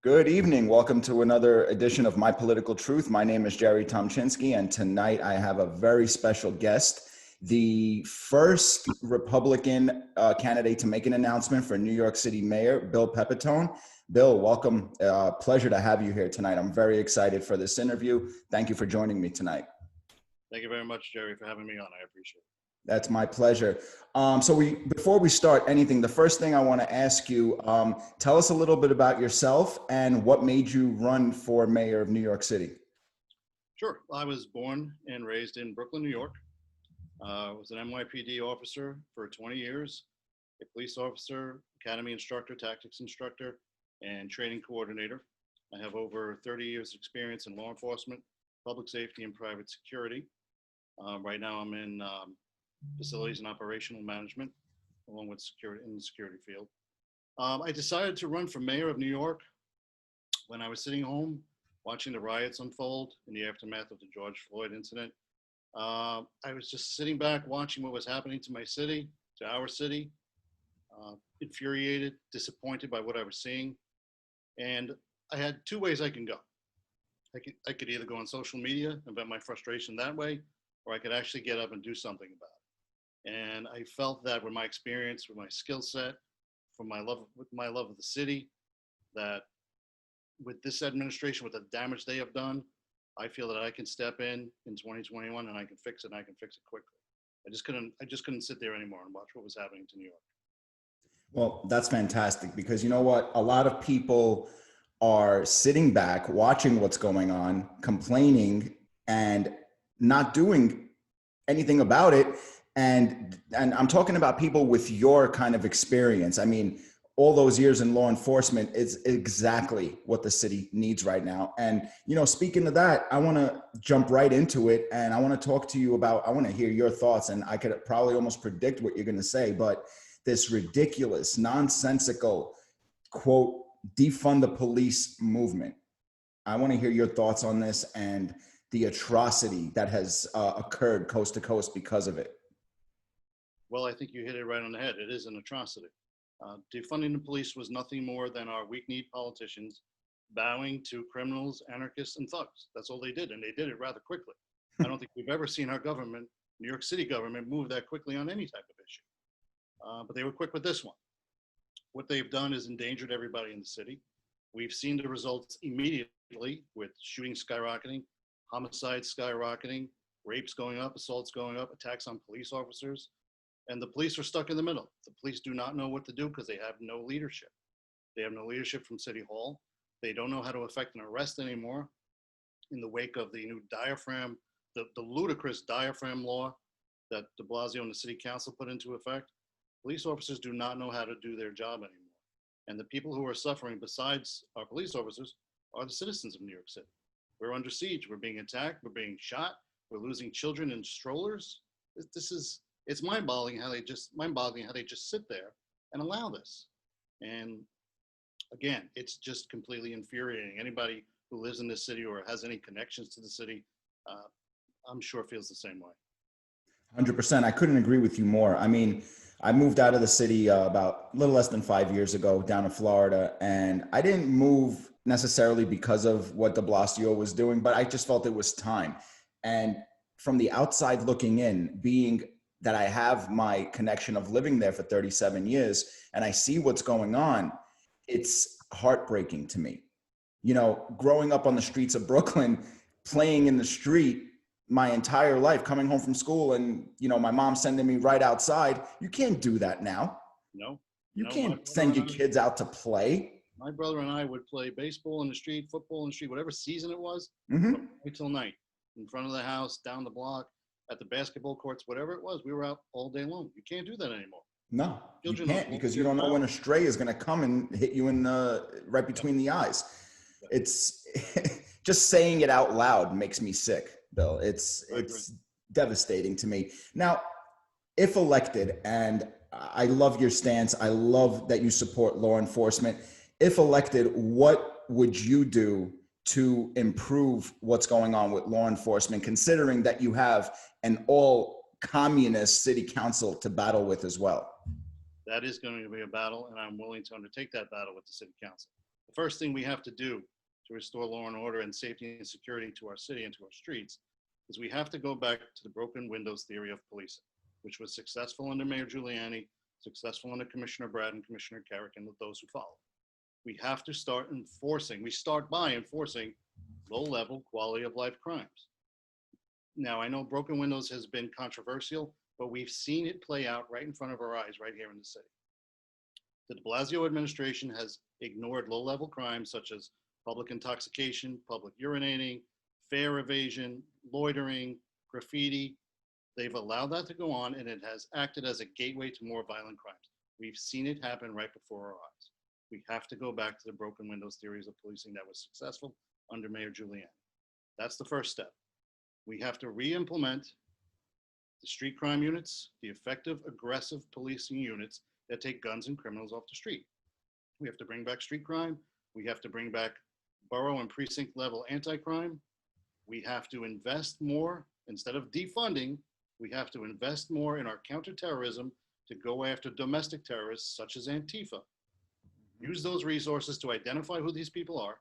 Good evening. Welcome to another edition of My Political Truth. My name is Jerry Tomchinsky, and tonight I have a very special guest, the first Republican candidate to make an announcement for New York City Mayor, Bill Pepitone. Bill, welcome. Pleasure to have you here tonight. I'm very excited for this interview. Thank you for joining me tonight. Thank you very much, Jerry, for having me on. I appreciate it. That's my pleasure. Before we start anything, the first thing I want to ask you, tell us a little bit about yourself and what made you run for mayor of New York City. Sure. I was born and raised in Brooklyn, New York. I was an NYPD officer for 20 years, a police officer, academy instructor, tactics instructor, and training coordinator. I have over 30 years experience in law enforcement, public safety, and private security. Right now I'm in facilities and operational management, along with security in the security field. I decided to run for mayor of New York when I was sitting home watching the riots unfold in the aftermath of the George Floyd incident. I was just sitting back watching what was happening to my city, to our city, infuriated, disappointed by what I was seeing. And I had two ways I can go. I could either go on social media and vent my frustration that way, or I could actually get up and do something about it. And I felt that with my experience, with my skill set, with my love of the city, that with this administration, with the damage they have done, I feel that I can step in 2021 and I can fix it, and I can fix it quickly. I just couldn't sit there anymore and watch what was happening to New York. Well, that's fantastic, because you know what? A lot of people are sitting back, watching what's going on, complaining, and not doing anything about it. And I'm talking about people with your kind of experience. I mean, all those years in law enforcement is exactly what the city needs right now. And, you know, speaking of that, I want to jump right into it, and I want to talk to you about, I want to hear your thoughts, and I could probably almost predict what you're going to say, but this ridiculous, nonsensical, quote, defund the police movement. I want to hear your thoughts on this and the atrocity that has occurred coast to coast because of it. Well, I think you hit it right on the head. It is an atrocity. Defunding the police was nothing more than our weak-kneed politicians bowing to criminals, anarchists, and thugs. That's all they did, and they did it rather quickly. I don't think we've ever seen our government, New York City government, move that quickly on any type of issue. But they were quick with this one. What they've done is endangered everybody in the city. We've seen the results immediately with shootings skyrocketing, homicides skyrocketing, rapes going up, assaults going up, attacks on police officers. And the police are stuck in the middle. The police do not know what to do because they have no leadership. They have no leadership from City Hall. They don't know how to effect an arrest anymore in the wake of the new diaphragm, the ludicrous diaphragm law that de Blasio and the city council put into effect. Police officers do not know how to do their job anymore. And the people who are suffering besides our police officers are the citizens of New York City. We're under siege. We're being attacked. We're being shot. We're losing children in strollers. It's mind-boggling how they just sit there and allow this. And again, it's just completely infuriating. Anybody who lives in this city or has any connections to the city, I'm sure feels the same way. 100%. I couldn't agree with you more. I mean, I moved out of the city about a little less than 5 years ago down to Florida, and I didn't move necessarily because of what de Blasio was doing, but I just felt it was time. And from the outside looking in, being that I have my connection of living there for 37 years and I see what's going on, it's heartbreaking to me. You know, growing up on the streets of Brooklyn, playing in the street my entire life, coming home from school and, you know, my mom sending me right outside. You can't do that now. No. You can't send your kids out to play. My brother and I would play baseball in the street, football in the street, whatever season it was, Mm-hmm. right till night, in front of the house, down the block, at the basketball courts, whatever it was. We were out all day long. You can't do that anymore. No, you Children can't, because you don't know when a stray is going to come and hit you in the right between the eyes. It's just saying it out loud makes me sick, Bill. It's devastating to me. Now, if elected, and I love your stance, I love that you support law enforcement. If elected, what would you do to improve what's going on with law enforcement, considering that you have an all communist city council to battle with as well? That is going to be a battle, and I'm willing to undertake that battle with the city council. The first thing we have to do to restore law and order and safety and security to our city and to our streets is we have to go back to the broken windows theory of policing, which was successful under Mayor Giuliani, successful under Commissioner Brad and Commissioner Carrick and those who follow. We have to start enforcing, we start by enforcing low-level quality of life crimes. Now, I know broken windows has been controversial, but we've seen it play out right in front of our eyes right here in the city. The de Blasio administration has ignored low-level crimes such as public intoxication, public urinating, fare evasion, loitering, graffiti. They've allowed that to go on, and it has acted as a gateway to more violent crimes. We've seen it happen right before our eyes. We have to go back to the broken windows theories of policing that was successful under Mayor Giuliani. That's the first step. We have to re-implement the street crime units, the effective, aggressive policing units that take guns and criminals off the street. We have to bring back street crime. We have to bring back borough and precinct level anti-crime. We have to invest more, instead of defunding, we have to invest more in our counterterrorism to go after domestic terrorists such as Antifa. Use those resources to identify who these people are.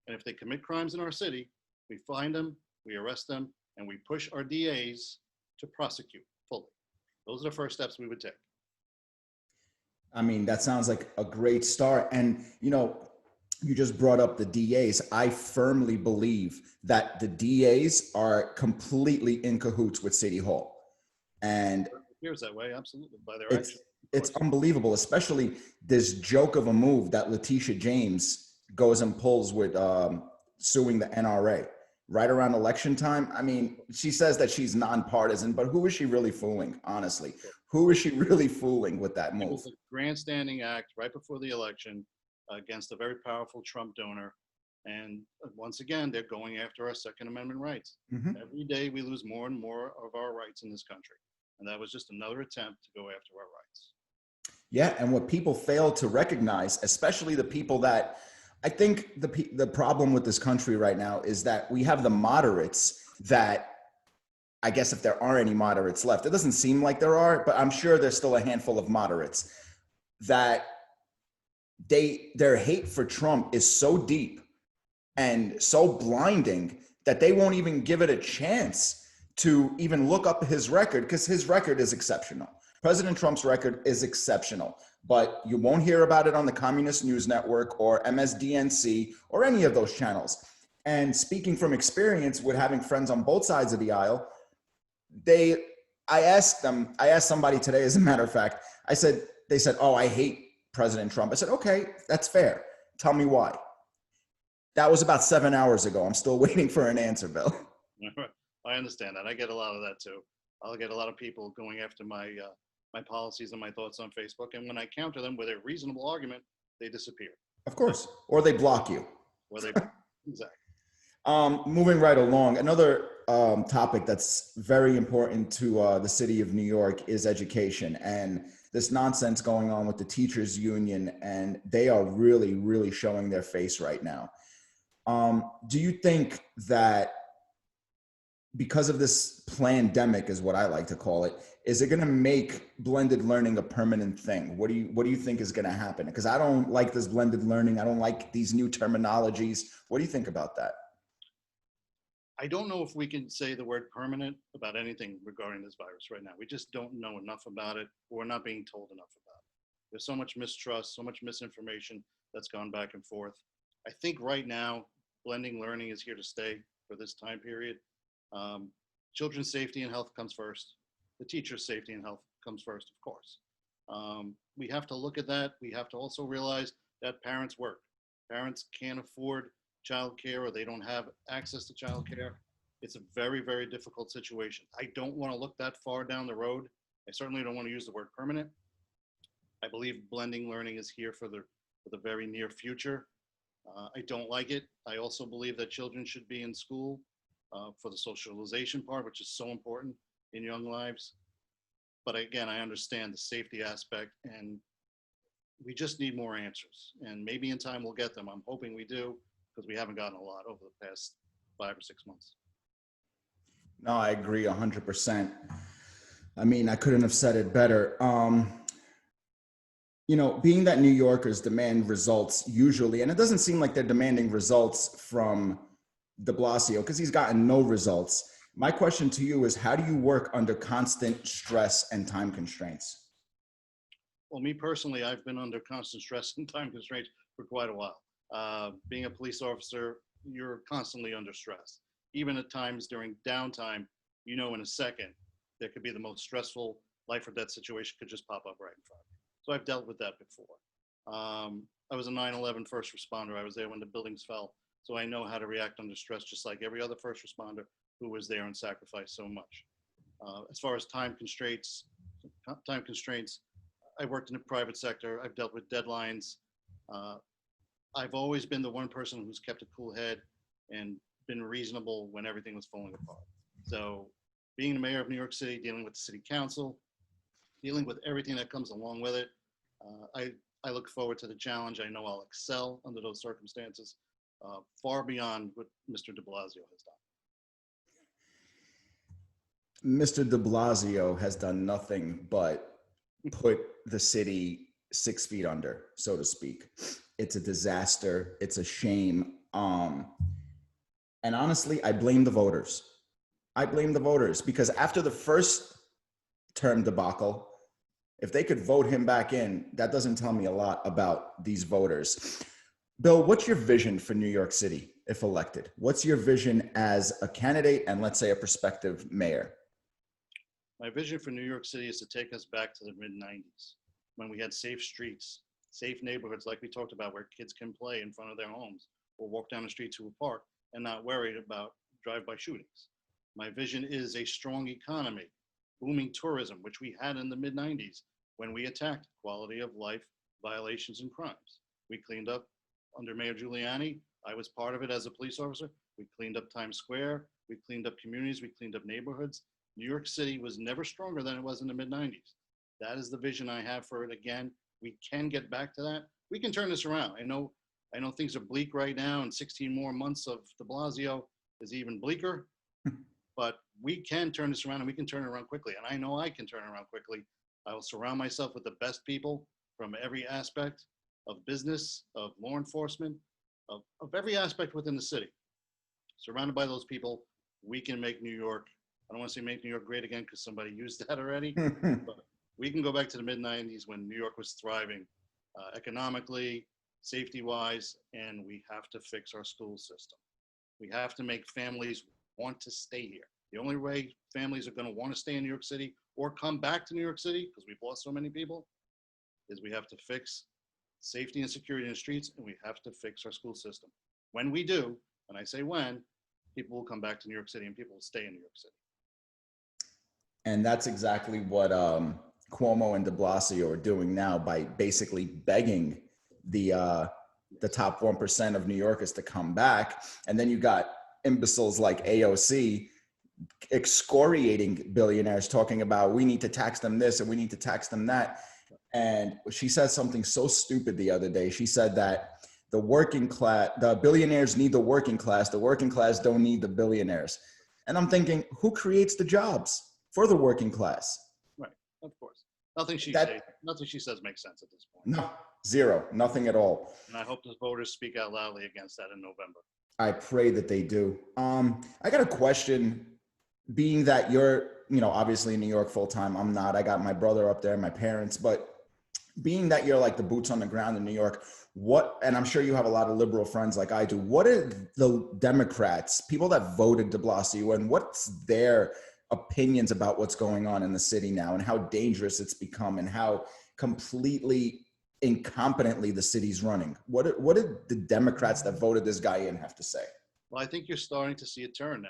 And if they commit crimes in our city, we find them, we arrest them, and we push our DAs to prosecute fully. Those are the first steps we would take. I mean, that sounds like a great start. And, you know, you just brought up the DAs. I firmly believe that the DAs are completely in cahoots with City Hall. And It appears that way, absolutely, by their it's, actions. it's unbelievable, especially this joke of a move that Letitia James goes and pulls with suing the NRA right around election time. I mean, she says that she's nonpartisan, but who is she really fooling, honestly? Who is she really fooling with that It move? was a grandstanding act right before the election against a very powerful Trump donor. And once again, they're going after our Second Amendment rights. Mhm. Every day we lose more and more of our rights in this country. And that was just another attempt to go after our rights. Yeah, and what people fail to recognize, especially the people that I think the problem with this country right now is that we have the moderates that, I guess if there are any moderates left, it doesn't seem like there are, but I'm sure there's still a handful of moderates that their hate for Trump is so deep and so blinding that they won't even give it a chance to even look up his record, because his record is exceptional. President Trump's record is exceptional, but you won't hear about it on the Communist News Network or MSDNC or any of those channels. And speaking from experience with having friends on both sides of the aisle, I asked somebody today, as a matter of fact, they said, oh, I hate President Trump. I said, okay, that's fair. Tell me why. That was about 7 hours ago. I'm still waiting for an answer, Bill. I understand that. I get a lot of that too. I'll get a lot of people going after my policies and my thoughts on Facebook. And when I counter them with a reasonable argument, they disappear. Of course. Or they block you. Or they exactly. Moving right along, another topic that's very important to the city of New York is education, and this nonsense going on with the teachers union, and they are really, really showing their face right now. Do you think that because of this plandemic, is what I like to call it, is it going to make blended learning a permanent thing? What do you think is going to happen? Because I don't like this blended learning. I don't like these new terminologies. What do you think about that? I don't know if we can say the word permanent about anything regarding this virus right now. We just don't know enough about it. Or we're not being told enough about it. There's so much mistrust, so much misinformation that's gone back and forth. I think right now, blending learning is here to stay for this time period. Children's safety and health comes first. The teacher's safety and health comes first, of course. We have to look at that. We have to also realize that parents work. Parents can't afford childcare, or they don't have access to childcare. It's a very, very difficult situation. I don't want to look that far down the road. I certainly don't want to use the word permanent. I believe blending learning is here for the very near future. I don't like it. I also believe that children should be in school for the socialization part, which is so important in young lives. But again, I understand the safety aspect, and we just need more answers. And maybe in time we'll get them. I'm hoping we do, because we haven't gotten a lot over the past 5 or 6 months. No, I agree 100%. I mean, I couldn't have said it better. You know, being that New Yorkers demand results usually, and it doesn't seem like they're demanding results from de Blasio because he's gotten no results. My question to you is, how do you work under constant stress and time constraints? Well, me personally, I've been under constant stress and time constraints for quite a while. Being a police officer, you're constantly under stress. Even at times during downtime, you know, in a second, there could be the most stressful life or death situation could just pop up right in front of you. So I've dealt with that before. I was a 9/11 first responder. I was there when the buildings fell. So I know how to react under stress, just like every other first responder who was there and sacrificed so much. As far as time constraints, I worked in the private sector. I've dealt with deadlines. Uh, I've always been the one person who's kept a cool head and been reasonable when everything was falling apart. So, being the mayor of New York City, dealing with the city council, dealing with everything that comes along with it, I look forward to the challenge. I know I'll excel under those circumstances, far beyond what Mr. De Blasio has done. Mr. de Blasio has done nothing but put the city 6 feet under, so to speak. It's a disaster. It's a shame. And honestly, I blame the voters. I blame the voters because after the first term debacle, if they could vote him back in, that doesn't tell me a lot about these voters. Bill, what's your vision for New York City if elected? What's your vision as a candidate and let's say a prospective mayor? My vision for New York City is to take us back to the mid 90s when we had safe streets, safe neighborhoods like we talked about where kids can play in front of their homes or walk down the street to a park and not worried about drive-by shootings. My vision is a strong economy, booming tourism, which we had in the mid 90s when we attacked quality of life violations and crimes. We cleaned up under Mayor Giuliani. I was part of it as a police officer. We cleaned up Times Square. We cleaned up communities. We cleaned up neighborhoods. New York City was never stronger than it was in the mid 90s. That is the vision I have for it again. We can get back to that. We can turn this around. I know things are bleak right now, and 16 more months of de Blasio is even bleaker, but we can turn this around and we can turn it around quickly. And I know I can turn it around quickly. I will surround myself with the best people from every aspect of business, of law enforcement, of every aspect within the city. Surrounded by those people, we can make New York, I don't want to say make New York great again because somebody used that already, but we can go back to the mid 90s when New York was thriving economically, safety wise, and we have to fix our school system. We have to make families want to stay here. The only way families are going to want to stay in New York City or come back to New York City, because we've lost so many people, is we have to fix safety and security in the streets, and we have to fix our school system. When we do, and I say when, people will come back to New York City and people will stay in New York City. And that's exactly what Cuomo and de Blasio are doing now by basically begging the top 1% of New Yorkers to come back. And then you got imbeciles like AOC excoriating billionaires, talking about we need to tax them this and we need to tax them that. And she said something so stupid the other day. She said that the working class, the billionaires need the working class don't need the billionaires. And I'm thinking, who creates the jobs for the working class? Right, of course. Nothing she says makes sense at this point. No, zero, nothing at all. And I hope the voters speak out loudly against that in November. I pray that they do. I got a question. Being that you're, obviously in New York full time, I'm not. I got my brother up there, my parents, but being that you're like the boots on the ground in New York, and I'm sure you have a lot of liberal friends like I do, what are the Democrats, people that voted de Blasio, and what's their opinions about what's going on in the city now and how dangerous it's become and how completely incompetently the city's running? What did the Democrats that voted this guy in have to say? Well, I think you're starting to see a turn now.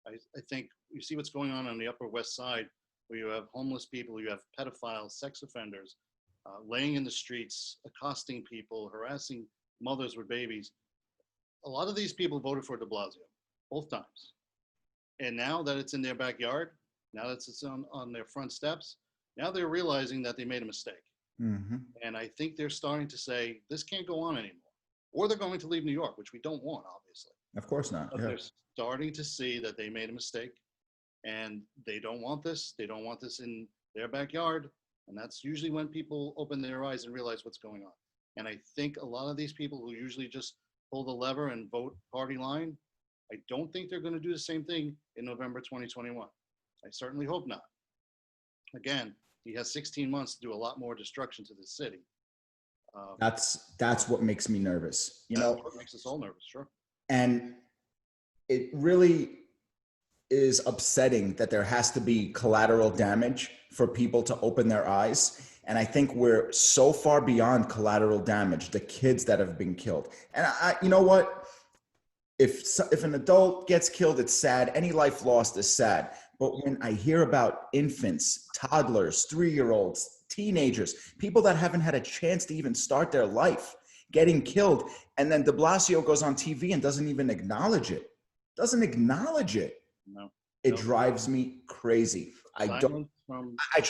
I think you see what's going on the Upper West Side, where you have homeless people, you have pedophiles, sex offenders, laying in the streets, accosting people, harassing mothers with babies. A lot of these people voted for de Blasio, both times. And now that it's in their backyard, now that it's on their front steps, now they're realizing that they made a mistake. Mm-hmm. And I think they're starting to say, this can't go on anymore. Or they're going to leave New York, which we don't want, obviously. Of course not. But Yeah. they're starting to see that they made a mistake and they don't want this. They don't want this in their backyard. And that's usually when people open their eyes and realize what's going on. And I think a lot of these people who usually just pull the lever and vote party line, I don't think they're going to do the same thing in November 2021. I certainly hope not. Again, he has 16 months to do a lot more destruction to this city. That's what makes me nervous, you know. What makes us all nervous, sure. And it really is upsetting that there has to be collateral damage for people to open their eyes. And I think we're so far beyond collateral damage, the kids that have been killed. And you know what? If an adult gets killed, it's sad. Any life lost is sad. But when I hear about infants, toddlers, 3-year-olds, teenagers, people that haven't had a chance to even start their life getting killed, and then de Blasio goes on TV and doesn't even acknowledge it. No. It drives me crazy. Silence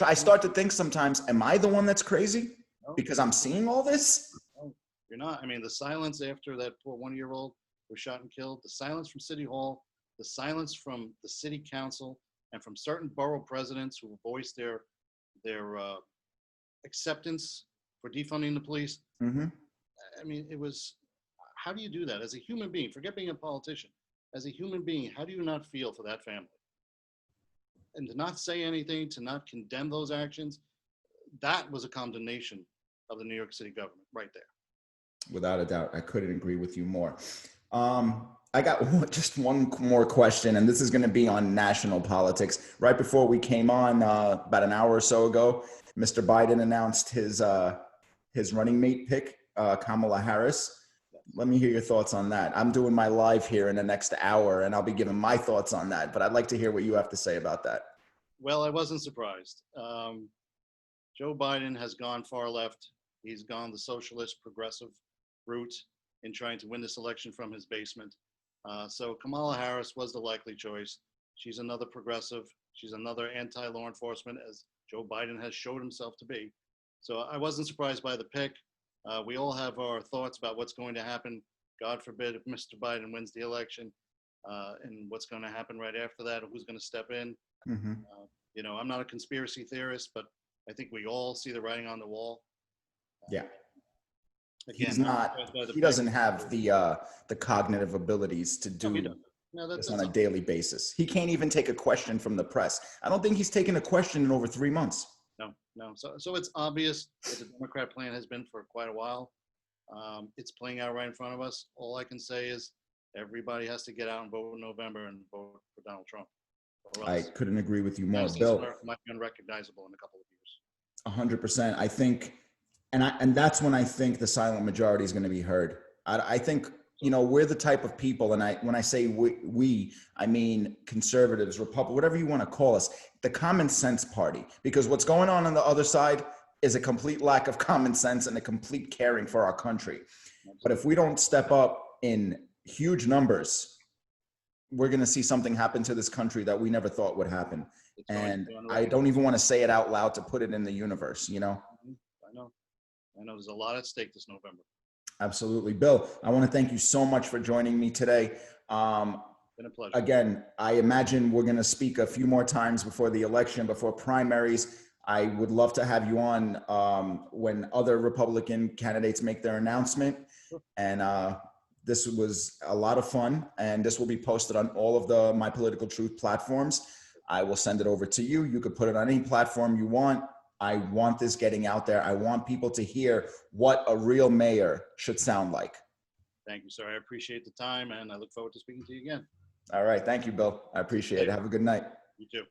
I start to think sometimes, am I the one that's crazy? No. Because I'm seeing all this? No, you're not. I mean, the silence after that poor 1-year-old was shot and killed, the silence from City Hall, the silence from the city council, and from certain borough presidents who voiced their acceptance for defunding the police. Mm-hmm. I mean, it was, how do you do that as a human being? Forget being a politician. As a human being, how do you not feel for that family? And to not say anything, to not condemn those actions, that was a condemnation of the New York City government right there. Without a doubt, I couldn't agree with you more. I got just one more question, and this is going to be on national politics. Right before we came on, about an hour or so ago, Mr. Biden announced his running mate pick, Kamala Harris. Let me hear your thoughts on that. I'm doing my live here in the next hour, and I'll be giving my thoughts on that, but I'd like to hear what you have to say about that. Well, I wasn't surprised. Joe Biden has gone far left. He's gone the socialist progressive route in trying to win this election from his basement. So Kamala Harris was the likely choice. She's another progressive. She's another anti-law enforcement, as Joe Biden has showed himself to be. So I wasn't surprised by the pick. We all have our thoughts about what's going to happen. God forbid if Mr. Biden wins the election, and what's going to happen right after that, who's going to step in. Mm-hmm. You know, I'm not a conspiracy theorist, but I think we all see the writing on the wall. Yeah. Again, he doesn't have the cognitive abilities to do this on a daily basis. He can't even take a question from the press. I don't think he's taken a question in over 3 months. No. So it's obvious what the Democrat plan has been for quite a while. It's playing out right in front of us. All I can say is everybody has to get out and vote in November and vote for Donald Trump. I couldn't agree with you more, Bill. Might be unrecognizable in a couple of years. 100%. I think, and that's when I think the silent majority is going to be heard. I think, you know, we're the type of people, and when I say we, I mean conservatives, Republicans, whatever you want to call us, the common sense party. Because what's going on the other side is a complete lack of common sense and a complete caring for our country. But if we don't step up in huge numbers, we're going to see something happen to this country that we never thought would happen. And I don't even want to say it out loud to put it in the universe, you know? I know there's a lot at stake this November. Absolutely. Bill, I want to thank you so much for joining me today. Been a pleasure. Again, I imagine we're going to speak a few more times before the election, before primaries. I would love to have you on when other Republican candidates make their announcement. And this was a lot of fun, and this will be posted on all of the My Political Truth platforms. I will send it over to you. You could put it on any platform you want. I want this getting out there. I want people to hear what a real mayor should sound like. Thank you, sir. I appreciate the time, and I look forward to speaking to you again. All right. Thank you, Bill. I appreciate it. Have a good night. You too.